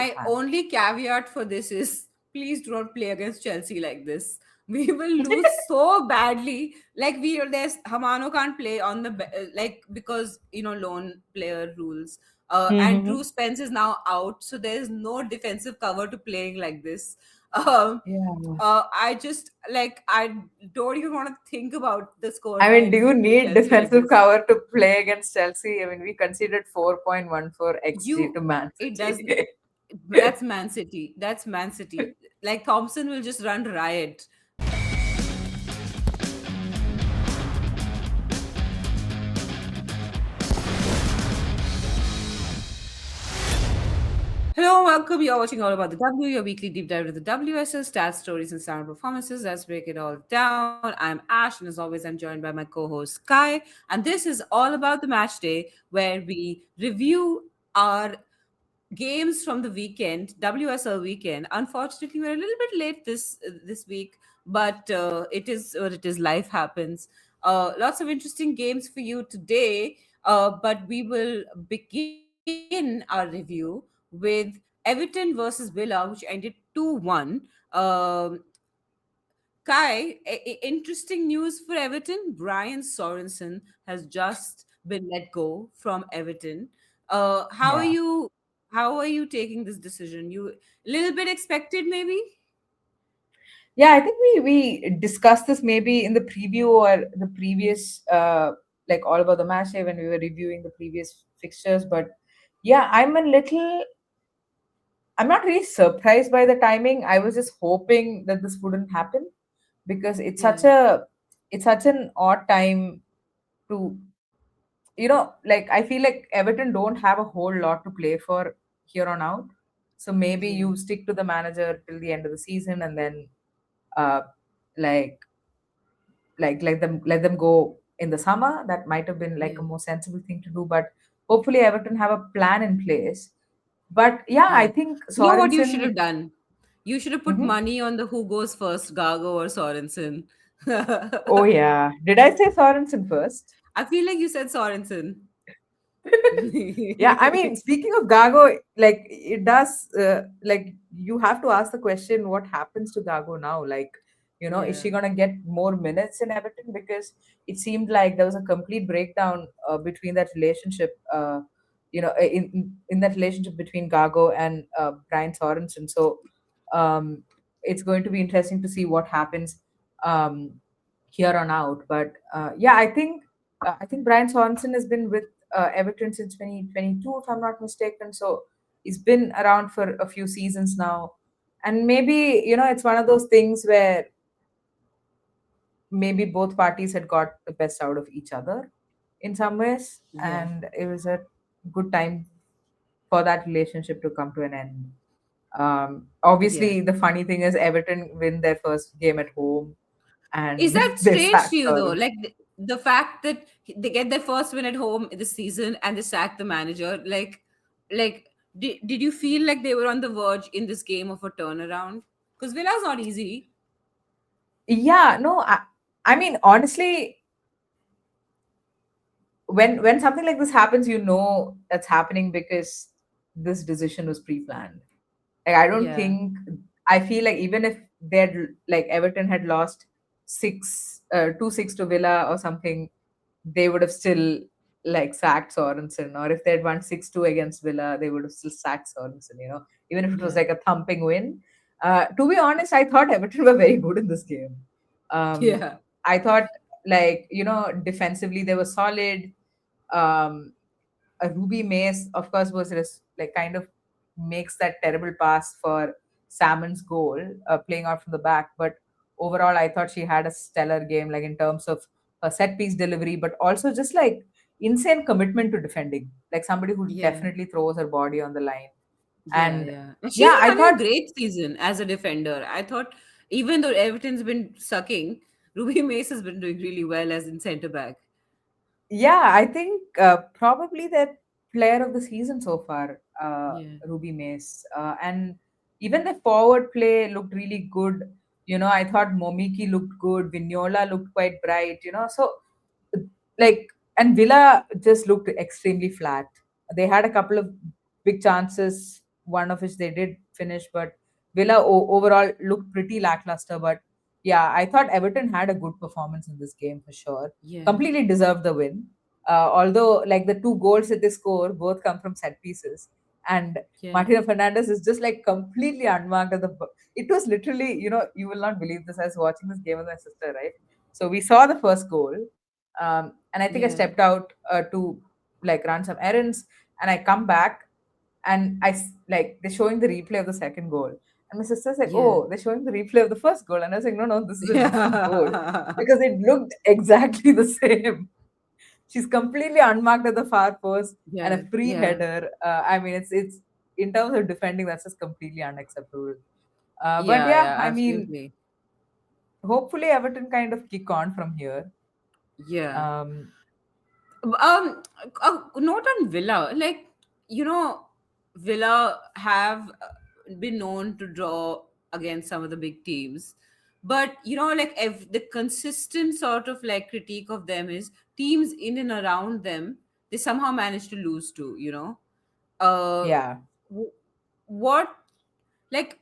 My only caveat for this is please do not play against Chelsea like this. We will lose so badly. Like there's Hamano can't play on the like because loan player rules. And Mm-hmm. Drew Spence is now out, so there is no defensive cover to playing like this. Um, Yeah. I just like I don't even want to think about the I mean, do scoreline you for need Chelsea like defensive this. cover to play against Chelsea? I mean, we conceded 4.14 XG to You Man it doesn't. City. That's Man City. That's Man City. Like Thompson will just run riot. Hello, welcome. You're watching All About the W, your weekly deep dive into the WSL stats, stories, and sound performances. Let's break it all down. I'm Ash, and as always, I'm joined by my co-host Sky. And this is all about the match day, where we review our games from the weekend, WSL weekend. Unfortunately, we're a little bit late this week, but it is what it is. Life happens. Lots of interesting games for you today, but we will begin our review with Everton versus Villa, which ended 2-1. Kai, interesting news for Everton. Brian Sorensen has just been let go from Everton. How are Yeah. you? How are you taking this decision? You a little bit expected, maybe? Yeah, I think we discussed this maybe in the preview or the previous like all about the match day when we were reviewing the previous fixtures. But yeah, I'm not really surprised by the timing. I was just hoping that this wouldn't happen because Yeah, it's such an odd time to like I feel like Everton don't have a whole lot to play for here on out. So maybe yeah, you stick to the manager till the end of the season and then uh like let them go in the summer. That might have been like yeah, a more sensible thing to do, but hopefully Everton have a plan in place. But yeah, I yeah. think You know what you should Sorensen. have done? You should have put Mhm. money on the who goes first, Gago or Sorensen. Oh yeah, did I say Sorensen first? I feel like you said Sorensen. Yeah, I mean, speaking of Gago, like it does, like you have to ask the question, what happens to Gago now? Like, is Yeah, she gonna get more minutes in Everton? Because it seemed like there was a complete breakdown between that relationship. In that relationship between Gago and Brian Sorensen. So, um, it's going to be interesting to see what happens um, here on out. But yeah, I think Brian Sorensen has been with Everton since 2022, if I'm not mistaken. So he's been around for a few seasons now. And maybe, it's one of those things where maybe both parties had got the best out of each other in some ways. yeah, And it was a good time for that relationship to come to an end. yeah. Obviously, the funny thing is Everton win their first game at home Is and that they strange to sacked you though? Sorensen. Like the fact that they get their first win at home this season and they sack the manager. Like did you feel like they were on the verge in this game of a turnaround? Because Villa's not easy. Yeah, no, I mean, honestly, when something like this happens, that's happening because this decision was pre-planned. Like I don't Yeah, think I feel like even if they'd like Everton had lost 2-6 to Villa or something, they would have still like sacked Sorensen. Or if they'd won 6-2 against Villa, they would have still sacked Sorensen, even if it was yeah, like a thumping win. To be honest, I thought Everton were very good in this game. Um, yeah, I thought like, defensively they were solid. Um, Ruby Mace, of course, like kind of makes that terrible pass for Salmon's goal, playing out from the back. But overall, I thought she had a stellar game, like in terms of her set piece delivery, but also just like insane commitment to defending, like somebody who yeah, definitely throws her body on the line. yeah, And yeah. And she's yeah, been I having thought a great season as a defender. I thought even though Everton's been sucking, Ruby Mace has been doing really well as in centre back. Yeah, I think probably that player of the season so far, Yeah. Ruby Mace. And even the forward play looked really good. I thought Momiki looked good. Vignola looked quite bright, So, like, and Villa just looked extremely flat. They had a couple of big chances. one of which they did finish, but Villa overall looked pretty lackluster. But yeah, I thought Everton had a good performance in this game for sure. Yeah. Completely deserved the win. Although, like the two goals that they score both come from set pieces, and Yeah. Martina Fernandez is just like completely unmarked at the. It was literally, you will not believe this. I was watching this game with my sister, right? So we saw the first goal, and I think I Yeah. stepped out to like run some errands, and I come back, and like they're showing the replay of the second goal, and my sister's like, Yeah. "Oh, they're showing the replay of the first goal," and I was like, "No, no, this is a different goal Yeah. because it looked exactly the same." She's completely unmarked at the far post and Yeah. a free Yeah. header. I mean, it's in terms of defending, that's just completely unacceptable. But Yeah. yeah, Yeah. I mean, Absolutely. hopefully Everton kind of kick on from here. Yeah. Um, A note on Villa, like, you know, Villa have been known to draw against some of the big teams, but like the consistent sort of like critique of them is teams in and around them, they somehow manage to lose to. Uh, yeah, w- what like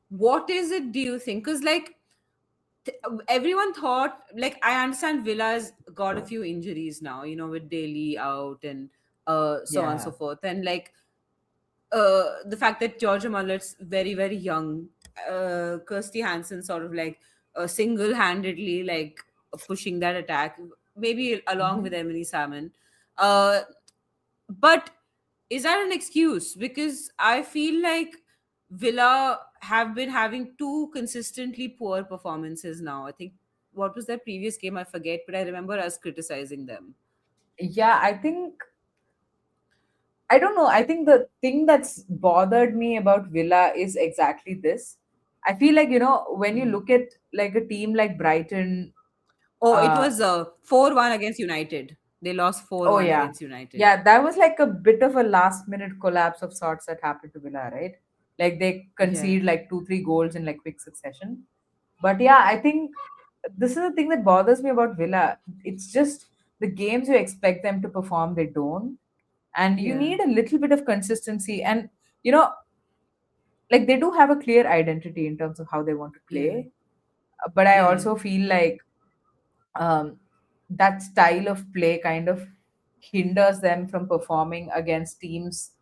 what is it? Do you think? Because like everyone thought, like, I understand Villa's got a few injuries now, with Daly out and so on and so yeah, forth, and like the fact that Georgia Mullet's very very young, Kirsty Hansen sort of like single-handedly like pushing that attack, maybe along with hmm, Emily Salmon. uh but is that an excuse? Because I feel like Villa have been having two consistently poor performances now. I think, what was their previous game? I forget, but I remember us criticizing them. yeah. I don't know. I think the thing that's bothered me about Villa is exactly this. I feel like, when you Mhm. look at like a team like Brighton, Oh, it uh, was 4-1 against United. They lost oh 4-1 yeah, against United. yeah, that was like a bit of a last minute collapse of sorts that happened to Villa, right? Like they Yeah, concede like 2, 3 goals in like quick succession. But yeah, I think this is the thing that bothers me about Villa. It's just the games you expect them to perform, they don't, and you yeah, need a little bit of consistency. And you know, like they do have a clear identity in terms of how they want to yeah, play. But I yeah, also feel like um, that style of play kind of hinders them from performing against teams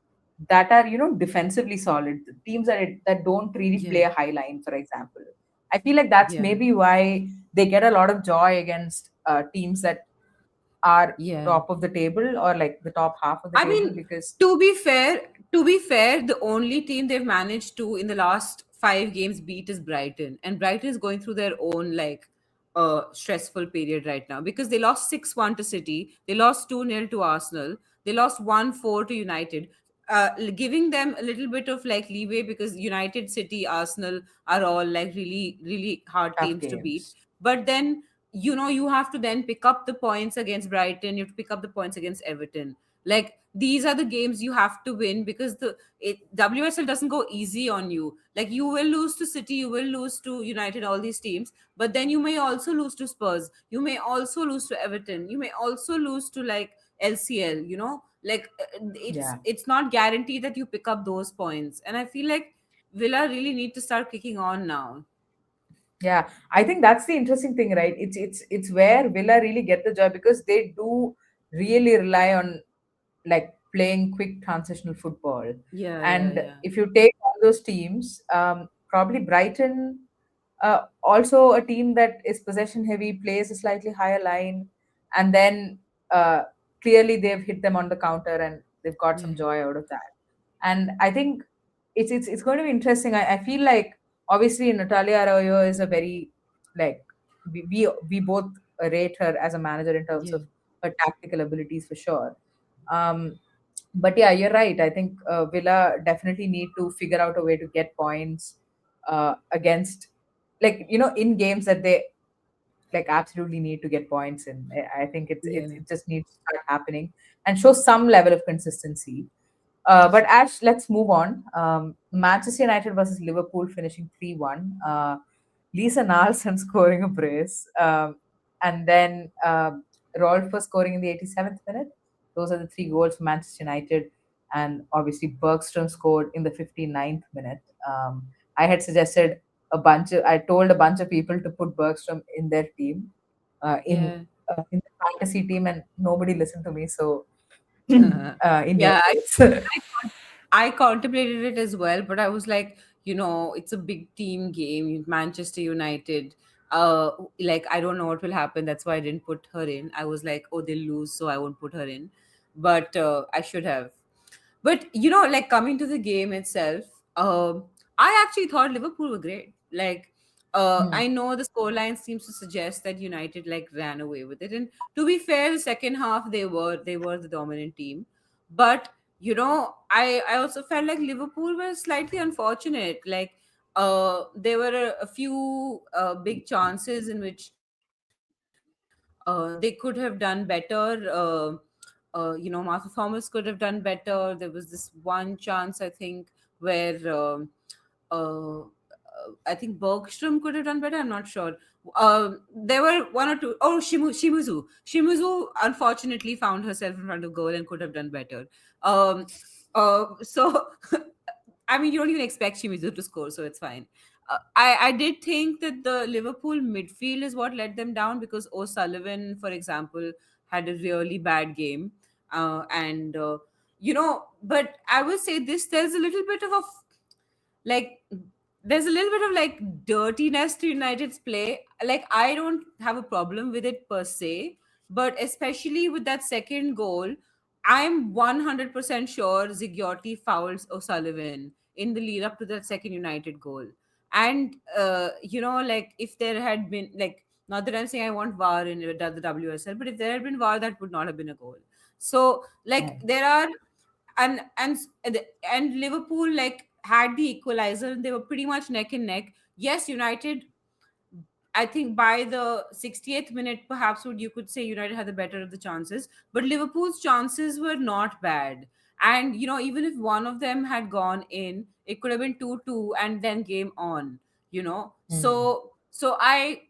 that are defensively solid, teams that don't really yeah, play a high line, for example. I feel like that's yeah, maybe why they get a lot of joy against teams that are yeah. top of the table or like the top half of the I table, mean, because to be fair, the only team they've managed to in the last 5 games beat is Brighton, and Brighton is going through their own like stressful period right now because they lost 6-1 to City, they lost 2-0 to Arsenal, they lost 1-4 to United. Giving them a little bit of like leeway because United, City, Arsenal are all like really really hard tough teams to beat. games. But then you have to then pick up the points against Brighton, you have to pick up the points against Everton. Like these are the games you have to win because WSL doesn't go easy on you. Like you will lose to City, you will lose to United, all these teams, but then you may also lose to Spurs, you may also lose to Everton, you may also lose to like LCL. Like Yeah. it's not guaranteed that you pick up those points, and I feel like Villa really need to start kicking on now. Yeah, I think that's the interesting thing, right? It's where Villa really get the joy because they do really rely on like playing quick transitional football. Yeah, yeah, And yeah, if you take all those teams, probably Brighton, also a team that is possession heavy, plays a slightly higher line, and then clearly they've hit them on the counter and they've got some yeah, joy out of that. And I think it's going to be interesting. I feel like obviously Natalia Arroyo is a very like we both rate her as a manager in terms yeah, of her tactical abilities for sure. Um, but yeah, you're right. I think Villa definitely need to figure out a way to get points against, like in games that they like absolutely need to get points in. I think yeah, it just needs to start happening and show some level of consistency. But Ash, let's move on. Manchester United versus Liverpool finishing 3-1. Lisa Nalson scoring a brace. And then Rolf was scoring in the 87th minute. Those are the three goals for Manchester United. and obviously Bergstrom scored in the 59th minute. I had suggested I told a bunch of people to put Bergstrom in their team, Yeah. in the fantasy team, and nobody listened to me. So, in your Yeah, case, I contemplated it as well, but I was like, it's a big team game, Manchester United. Like I don't know what will happen. That's why I didn't put her in. I was like, oh, they'll lose, so I won't put her in. But I should have. But like coming to the game itself, I actually thought Liverpool were great. Like, Hmm, I know the scoreline seems to suggest that United like ran away with it, and to be fair, the second half they were the dominant team. But I also felt like Liverpool were slightly unfortunate. Like, there were a few big chances in which they could have done better. Martha Thomas could have done better. There was this one chance, I think, where I think Bergstrom could have done better. I'm not sure. There were one or two. Oh, Shimuzu. Shimuzu unfortunately found herself in front of goal and could have done better. So I mean, you don't even expect Shimizu to score, so it's fine. I did think that the Liverpool midfield is what let them down because O'Sullivan, for example, had a really bad game. And, but I will say this, there's a little bit of like there's a little bit of like dirtiness to United's play. Like I don't have a problem with it per se, but especially with that second goal, I'm 100% sure Zigiotti fouls O'Sullivan in the lead up to that second United goal. And like if there had been like, not that I'm saying I want VAR in the WSL, but if there had been VAR, that would not have been a goal. So like right. there are and Liverpool like had the equalizer and they were pretty much neck and neck. Yes, United, I think by the 68th minute, perhaps would you could say United had the better of the chances, but Liverpool's chances were not bad. And even if one of them had gone in, it could have been 2-2 and then game on. Hmm, So I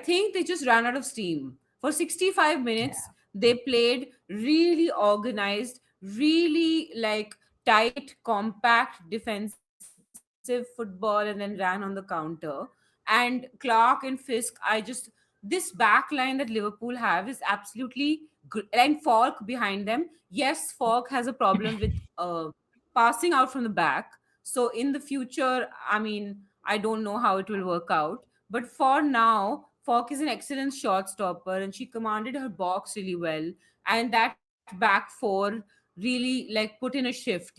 think they just ran out of steam. For 65 minutes, yeah. they played really organized, really like tight, compact, defensive football and then ran on the counter. And Clark and Fisk, this back line that Liverpool have is absolutely good. And Falk behind them. Yes, Falk has a problem with passing out from the back. So in the future, I mean, I don't know how it will work out. But for now, Falk is an excellent shot stopper and she commanded her box really well. And that back four really like put in a shift.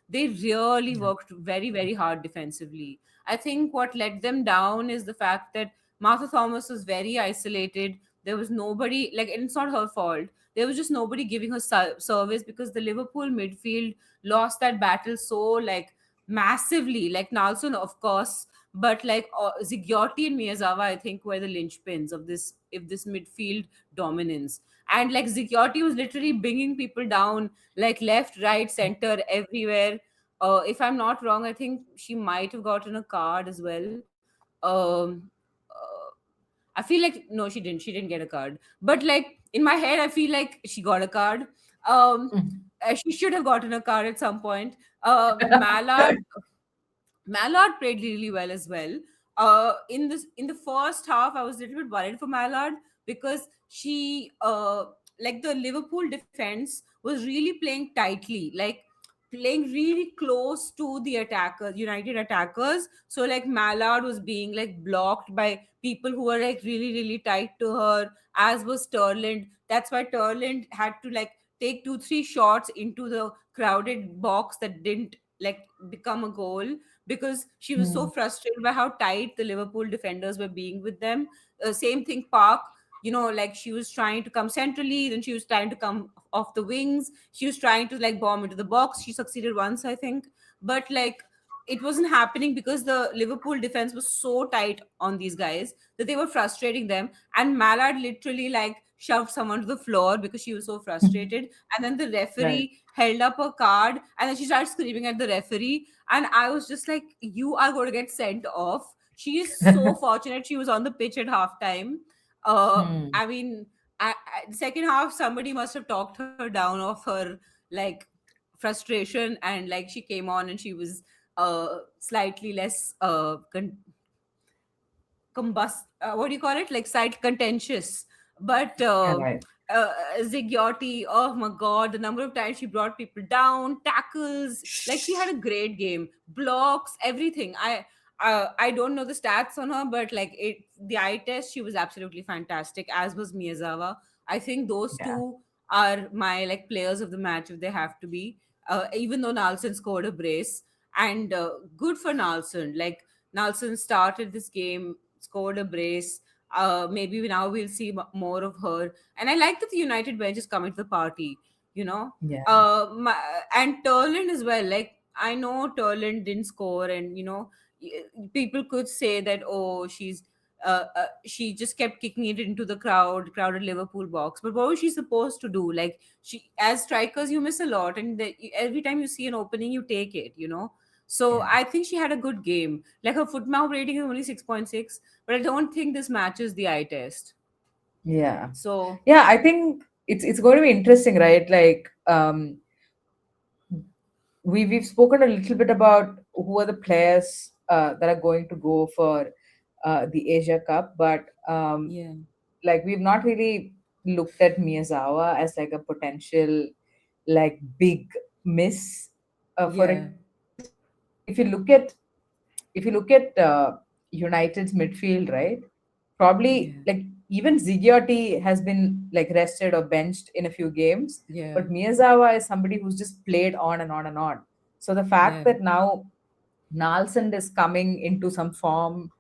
They really Yeah. worked very, very hard defensively. I think what let them down is the fact that Martha Thomas was very isolated. There was nobody, like, and it's not her fault. There was just nobody giving her service because the Liverpool midfield lost that battle so, like, massively. Like, Nalson, of course, but like Zigiotti and Miyazawa, I think, were the linchpins of this midfield dominance. And like Zigiotti was literally bringing people down, like left, right, center, everywhere. If I'm not wrong, I think she might have gotten a card as well. Um, uh, I feel like no, she didn't. She didn't get a card. But like in my head, I feel like she got a card. Um, Hmm. she should have gotten a card at some point. Mallard played really well as well. In the first half, I was a little bit worried for Mallard because she like the Liverpool defense was really playing tightly, like playing really close to the attackers, United attackers. So like Mallard was being like blocked by people who were like really really tight to her, as was Turland. That's why Turland had to like take 2-3 shots into the crowded box that didn't like become a goal because she was so Hmm. frustrated by how tight the Liverpool defenders were being with them. Same thing, Park. Like she was trying to come centrally, then she was trying to come off the wings. She was trying to like bomb into the box. She succeeded once, I think, but like it wasn't happening because the Liverpool defense was so tight on these guys that they were frustrating them. And Mallard literally like shoved someone to the floor because she was so frustrated. And then the Right. referee held up a card and then she started screaming at the referee. And I was just like, you are going to get sent off. She is so fortunate she was on the pitch at halftime. Hmm. I mean, second half, somebody must have talked her down off her like frustration, and like she came on and she was slightly less what do you call it, like side contentious. But Yeah, right. Zigiotti, oh my god, the number of times she brought people down, tackles, like she had a great game, blocks, everything. I don't know the stats on her, but like it, the eye test, she was absolutely fantastic, as was Miyazawa. I think those Yeah. two are my like players of the match if they have to be. Even though Nalson scored a brace, and good for Nalson. Like Nalson started this game, scored a brace. Maybe now we'll see more of her. And I like that the United bench is coming to the party, you know. Yeah. And Turland as well. Like, I know Turland didn't score, and, people could say that, oh, she just kept kicking it into the crowded Liverpool box. But what was she supposed to do? Like, she, as strikers, you miss a lot, and every time you see an opening, you take it, you know. So Yeah. I think she had a good game. Like, her foot mouth rating is only 6.6, but I don't think this matches the eye test. Yeah. So Yeah, I think it's going to be interesting, right? Like, we've spoken a little bit about who are the players that are going to go for the Asia Cup, but yeah, like we've not really looked at Miyazawa as like a potential like big miss for yeah, it, because if you look at United's midfield, right? Probably yeah, like even Zigiotti has been like rested or benched in a few games, yeah, but Miyazawa is somebody who's just played on and on and on. So the fact yeah, that now Nalsand is coming into some form.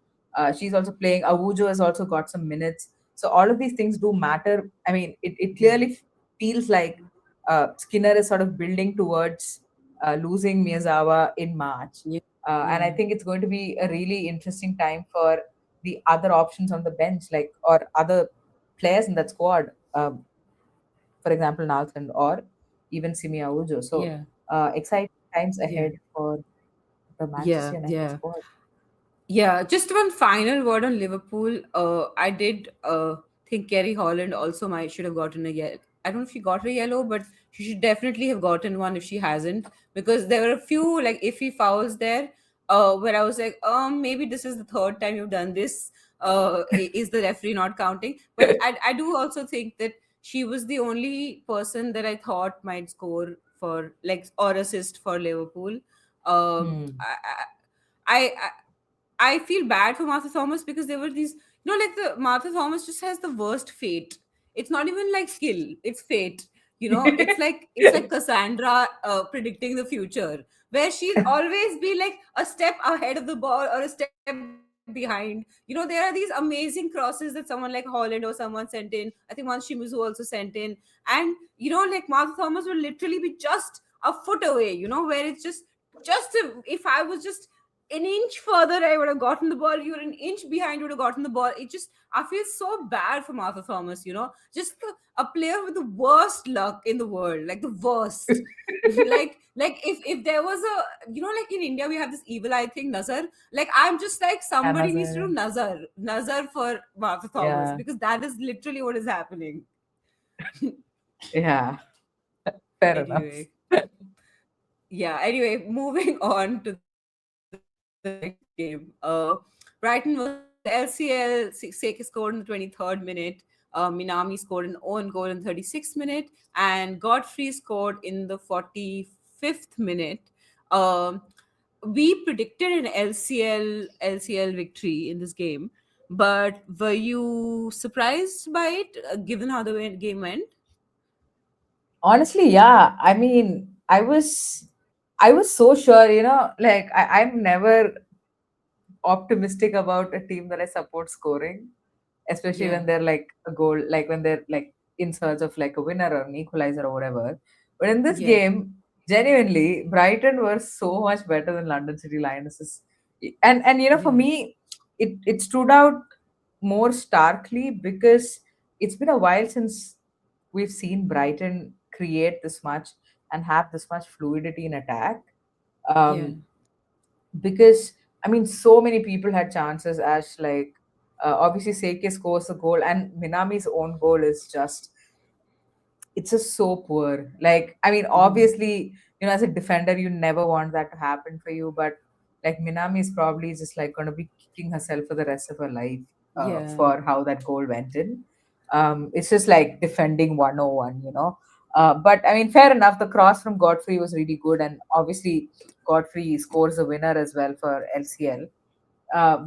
She's also playing. Awujo has also got some minutes. So all of these things do matter. I mean, it yeah, clearly feels like Skinner is sort of building towards losing Miyazawa in March. yeah, And I yeah, think it's going to be a really interesting time for the other options on the bench, like, or other players in that squad. For example, Nalsand or even Simi Awujo. So yeah, exciting times yeah, ahead for the Manchester yeah, United yeah. squad. Yeah, just one final word on Liverpool. I did think Kerry Holland also might should have gotten a yellow. I don't know if she got a yellow, but she should definitely have gotten one if she hasn't, because there were a few like iffy fouls there, where I was like, maybe this is the third time you've done this. Is the referee not counting? But I do also think that she was the only person that I thought might score for like or assist for Liverpool. Um, Hmm. I I feel bad for Martha Thomas because there were these, like the Martha Thomas just has the worst fate. It's not even like skill; it's fate. It's like Cassandra predicting the future, where she'll always be like a step ahead of the ball or a step behind. There are these amazing crosses that someone like Holland or someone sent in. I think once Shimizu also sent in, and like Martha Thomas will literally be just a foot away. Where it's just if I was just an inch further, I would have gotten the ball. You're an inch behind, you would have gotten the ball. I feel so bad for Martha Thomas, just a player with the worst luck in the world, like the worst. like if there was a, like in India, we have this evil eye thing, Nazar. Like, I'm just like, somebody needs to do Another, Nazar for Martha Thomas, yeah, because that is literally what is happening. yeah, fair enough. Anyway, yeah, anyway, moving on to the next game. Brighton versus LCL. Seke scored in the 23rd minute. Minami scored an own goal in the 36th minute, and Godfrey scored in the 45th minute. Um, we predicted an LCL victory in this game, but were you surprised by it, given how the game went? Honestly, yeah. I mean, I was so sure, like I'm never optimistic about a team that I support scoring, especially Yeah, when they're like a goal, like when they're like in search of like a winner or an equalizer or whatever. But in this yeah, game, genuinely, Brighton were so much better than London City Lionesses. And for yeah, me, it stood out more starkly because it's been a while since we've seen Brighton create this much and have this much fluidity in attack. yeah, Um, because I mean, so many people had chances. As like, obviously Seike scores the goal, and Minami's own goal is just, it's just so poor. Like, I mean, yeah, obviously as a defender, you never want that to happen for you. But like Minami is probably just like going to be kicking herself for the rest of her life Yeah. for how that goal went in. It's just like defending 101. But I mean, fair enough. The cross from Godfrey was really good, and obviously Godfrey scores a winner as well for LCL.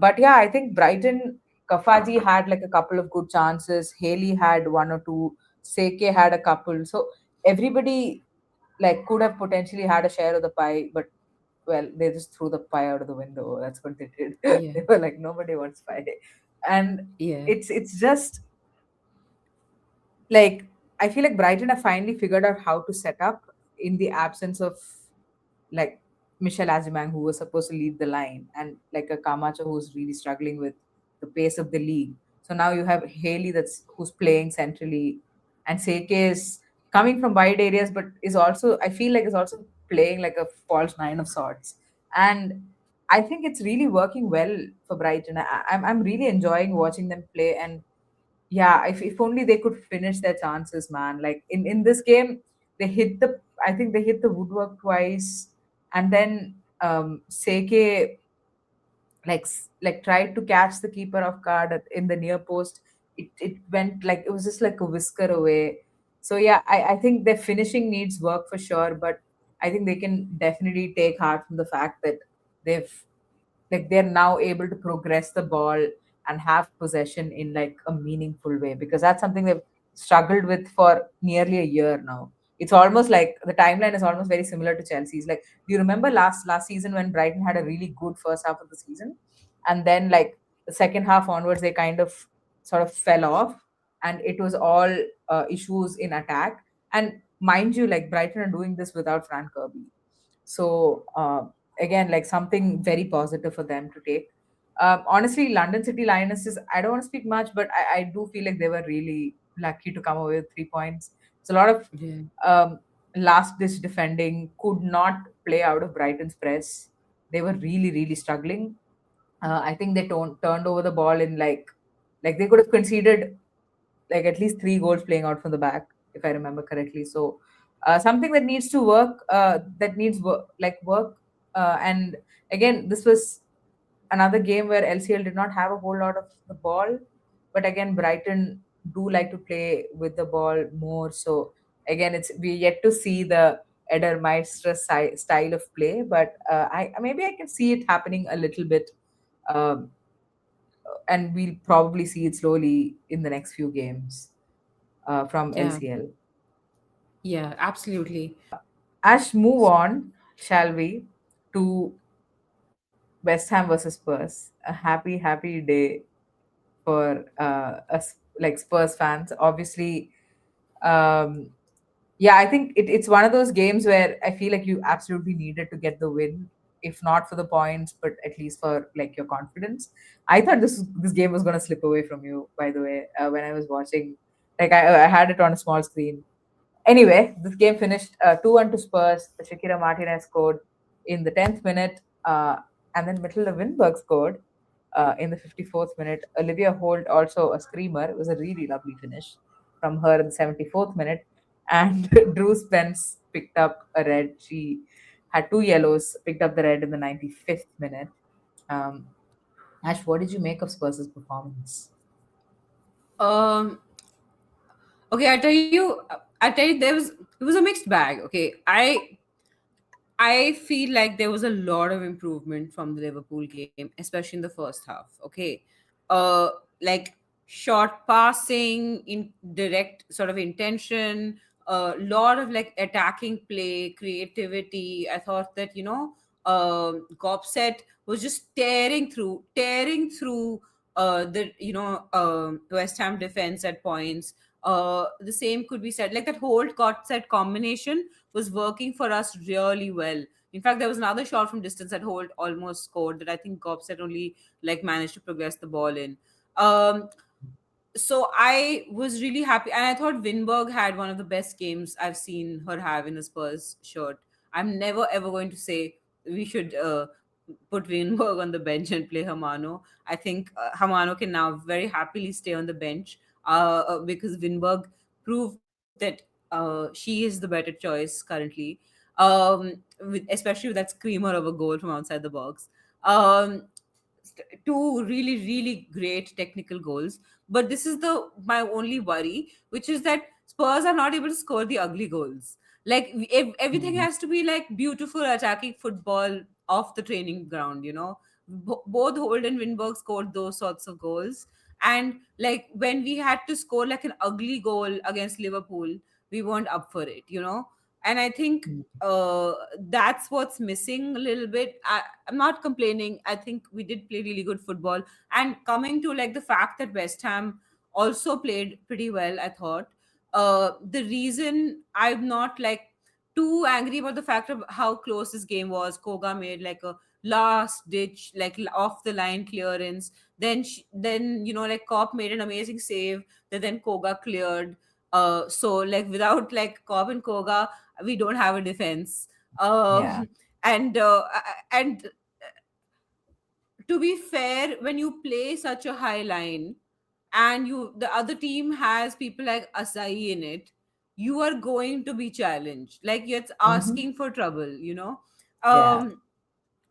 But yeah, I think Brighton, Kafaji had like a couple of good chances. Haley had one or two. Seke had a couple. So everybody like could have potentially had a share of the pie, but well, they just threw the pie out of the window. That's what they did. Yeah. They were like, nobody wants pie, and Yeah. it's just like I feel like Brighton have finally figured out how to set up in the absence of like Michel Azimang, who was supposed to lead the line, and like a Camacho who's really struggling with the pace of the league. So now you have Haley who's playing centrally, and Seke is coming from wide areas, but is also I feel like is also playing like a false nine of sorts. And I think it's really working well for Brighton. I'm really enjoying watching them play, and yeah, if only they could finish their chances, man. Like in this game, I think they hit the woodwork twice, and then Seke like tried to catch the keeper off guard in the near post. It went like it was just like a whisker away. So yeah, I think their finishing needs work for sure, but I think they can definitely take heart from the fact that they've they're now able to progress the ball and have possession in like a meaningful way, because that's something they've struggled with for nearly a year now. It's almost like the timeline is almost very similar to Chelsea's. Like, do you remember last season when Brighton had a really good first half of the season, and then like the second half onwards they kind of sort of fell off, and it was all issues in attack. And mind you, like Brighton are doing this without Frank Kirby. So again, like something very positive for them to take. Honestly, London City Lionesses, I don't want to speak much, but I do feel like they were really lucky to come away with 3 points. It's a lot of Yeah. last ditch defending, could not play out of Brighton's press. They were really, really struggling. I think they turned over the ball in like they could have conceded like at least 3 goals playing out from the back, if I remember correctly. So something that needs to work, that needs work. And again, this was another game where LCL did not have a whole lot of the ball, but again, Brighton do like to play with the ball more. So again, it's we yet to see the Eder Meister style of play, but I maybe I can see it happening a little bit. Um, and we'll probably see it slowly in the next few games from Yeah. LCL. Yeah. Absolutely. Ash, move on, shall we, to West Ham versus Spurs. A happy, happy day for us, like Spurs fans. Obviously, um, yeah, I think it's one of those games where I feel like you absolutely needed to get the win, if not for the points, but at least for like your confidence. I thought this game was going to slip away from you. By the way, when I was watching, like I had it on a small screen. Anyway, this game finished 2-1 to Spurs. Shakira Martinez scored in the 10th minute, and then Matilda Winberg scored in the 54th minute. Olivia Holt also a screamer. It was a really lovely finish from her in the 74th minute. And Drew Spence picked up a red. She had 2 yellows, picked up the red in the 95th minute. Um, Ash, what did you make of Spurs' performance? Um. Okay. I tell you, it was a mixed bag. Okay. I feel like there was a lot of improvement from the Liverpool game, especially in the first half. Okay. Like short passing, in direct sort of intention, a lot of like attacking play, creativity. I thought that, Gobset was just tearing through the West Ham defense at points. The same could be said, like that whole Gobset combination was working for us really well. In fact, there was another shot from distance that Holt almost scored that I think Gobset only like managed to progress the ball in. Um, so I was really happy, and I thought Winberg had one of the best games I've seen her have in a Spurs shirt. I'm never ever going to say we should put Winberg on the bench and play Hamano. I think Hamano can now very happily stay on the bench because Winberg proved that she is the better choice currently. especially with that screamer of a goal from outside the box. Um, Two really really great technical goals, but this is the my only worry, which is that Spurs are not able to score the ugly goals. Like everything Mm. has to be like beautiful attacking football off the training ground, both Holt and Winberg scored those sorts of goals. And like when we had to score like an ugly goal against Liverpool, we weren't up for it. And I think Mm. that's what's missing a little bit. I'm not complaining. I think we did play really good football. And coming to like the fact that West Ham also played pretty well, I thought. The reason I'm not like too angry about the fact of how close this game was. Koga made like a last ditch, like off the line clearance. Then like Kopp made an amazing save that then Koga cleared. So like without like Kopp and Koga, we don't have a defense. Yeah. And to be fair, when you play such a high line and the other team has people like Asai in it, you are going to be challenged. Like it's Hmm. asking for trouble. Yeah. Um,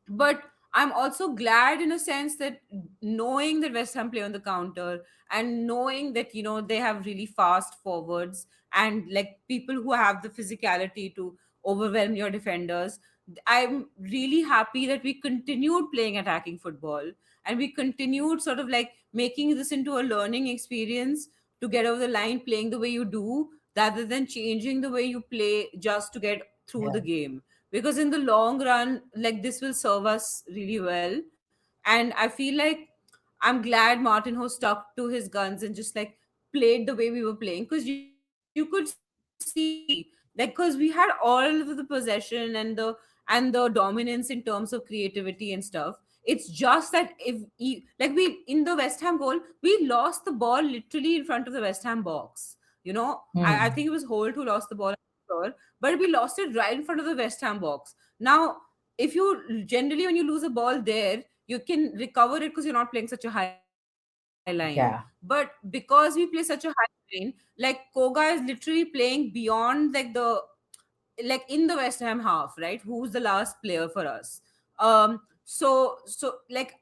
but I'm also glad in a sense that knowing that West Ham play on the counter and knowing that they have really fast forwards and like people who have the physicality to overwhelm your defenders. I'm really happy that we continued playing attacking football and we continued sort of like making this into a learning experience to get over the line playing the way you do rather than changing the way you play just to get through Yeah. the game, because in the long run like this will serve us really well. And I feel like I'm glad Martin Ho stuck to his guns and just like played the way we were playing, because you could see like because we had all of the possession and the dominance in terms of creativity and stuff. It's just that like we in the West Ham goal we lost the ball literally in front of the West Ham box. I think it was Mm. Holt who lost the ball, I'm not sure, but we lost it right in front of the West Ham box. Now, if you generally when you lose a ball there, you can recover it because you're not playing such a high line. But Yeah. because we play such a high line, like Koga is literally playing beyond like in the West Ham half, right? Who's the last player for us? So like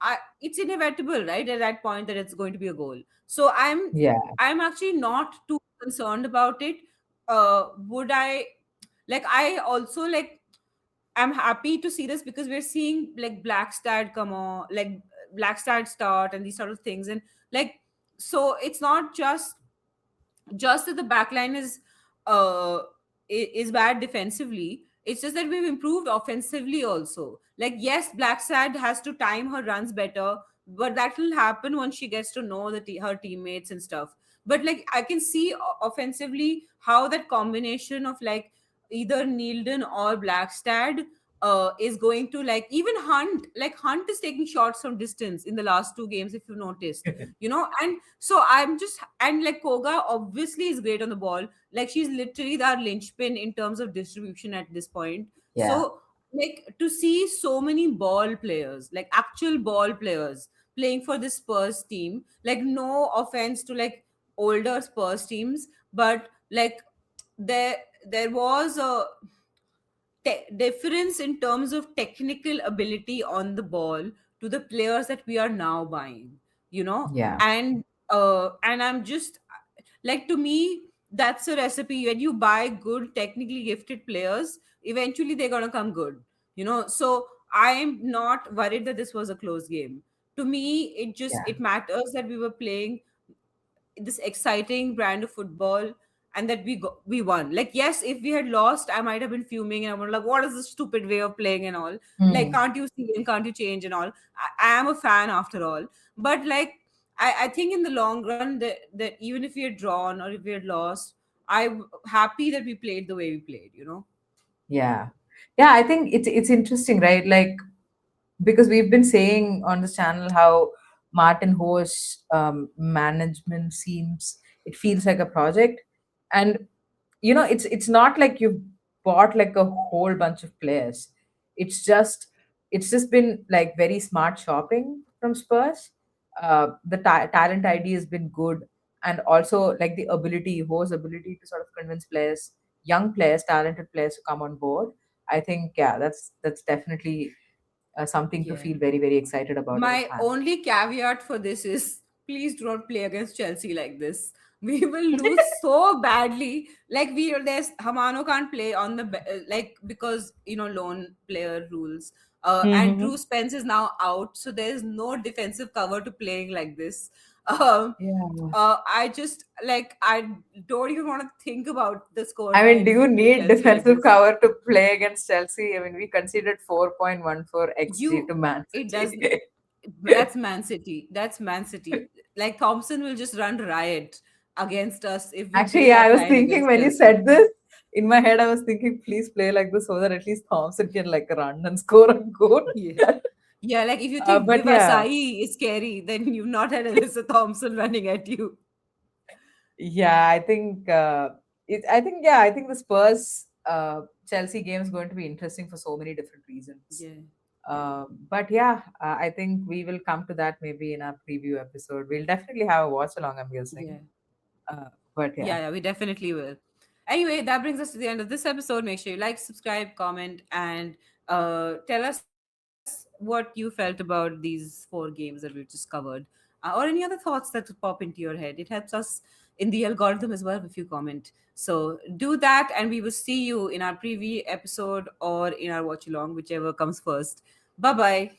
it's inevitable, right? At that point that it's going to be a goal. So Yeah. I'm actually not too concerned about it. Would I like I also like I'm happy to see this because we're seeing like Blackstad come on, like Blackstad start and these sort of things, and like so it's not just that the backline uh is bad defensively. It's just that we've improved offensively also. Like yes, Blacksad has to time her runs better, but that will happen once she gets to know her teammates and stuff. But like I can see offensively how that combination of like either Neilden or Blackstad is going to like even Hunt is taking shots from distance in the last two games if you've noticed, and so I'm just and like Koga obviously is great on the ball. Like she's literally our linchpin in terms of distribution at this point. Yeah. So like to see so many ball players, like actual ball players playing for this Spurs team, like no offense to like older Spurs teams, but like there there was a difference in terms of technical ability on the ball to the players that we are now buying, you know Yeah. and I'm just like, to me that's a recipe. When you buy good technically gifted players, eventually they're going to come good, so I'm not worried that this was a close game. To me Yeah. it matters that we were playing this exciting brand of football and that we won. Like yes, if we had lost I might have been fuming and I was like, what is this stupid way of playing and all. Like Mm. can't you see and can't you change and all. I am a fan after all. But like I think in the long run that even if we had drawn or if we had lost, I'm happy that we played the way we played. Yeah. Yeah, I think it's interesting, right? Like, because we've been saying on this channel how Martin Ho's management seems, it feels like a project. And it's not like you've bought like a whole bunch of players. It's just it's just been like very smart shopping from Spurs. The talent ID has been good, and also like Ho's ability to sort of convince players, young players, talented players, to come on board. I think, yeah, that's definitely something to Yeah. feel very, very excited about as a My fan. only caveat for this is please do not play against Chelsea like this. We will lose so badly. Like there's Hamano can't play on the like because loan player rules. And Mm-hmm. Drew Spence is now out, so there's no defensive cover to playing like this. Um, Yeah. I just like I don't even want to think about the score I mean, do line if you we play need Chelsea like defensive this. cover to play against Chelsea? I mean, we conceded 4.14 XG to You Man it City. doesn't. That's Man City. That's Man City. Like Thompson will just run riot against us if we Actually, play yeah, I that was line thinking against when you Chelsea. said this, in my head, I was thinking, please play like this so that at least Thompson can like run and score a goal. Yeah. Yeah, like if you think But yeah, Vivasai is scary, then you've not had Alyssa Thompson running at you. yeah, I think I think the Spurs Chelsea game is going to be interesting for so many different reasons. Yeah. But yeah, I think we will come to that maybe in our preview episode. We'll definitely have a watch along, I'm guessing. Yeah. But yeah, Yeah, yeah, we definitely will. Anyway, that brings us to the end of this episode. Make sure you like, subscribe, comment, and tell us what you felt about these 4 games that we've just covered, or any other thoughts that would pop into your head. It helps us in the algorithm as well if you comment. So do that, and we will see you in our preview episode or in our watch along, whichever comes first. Bye bye.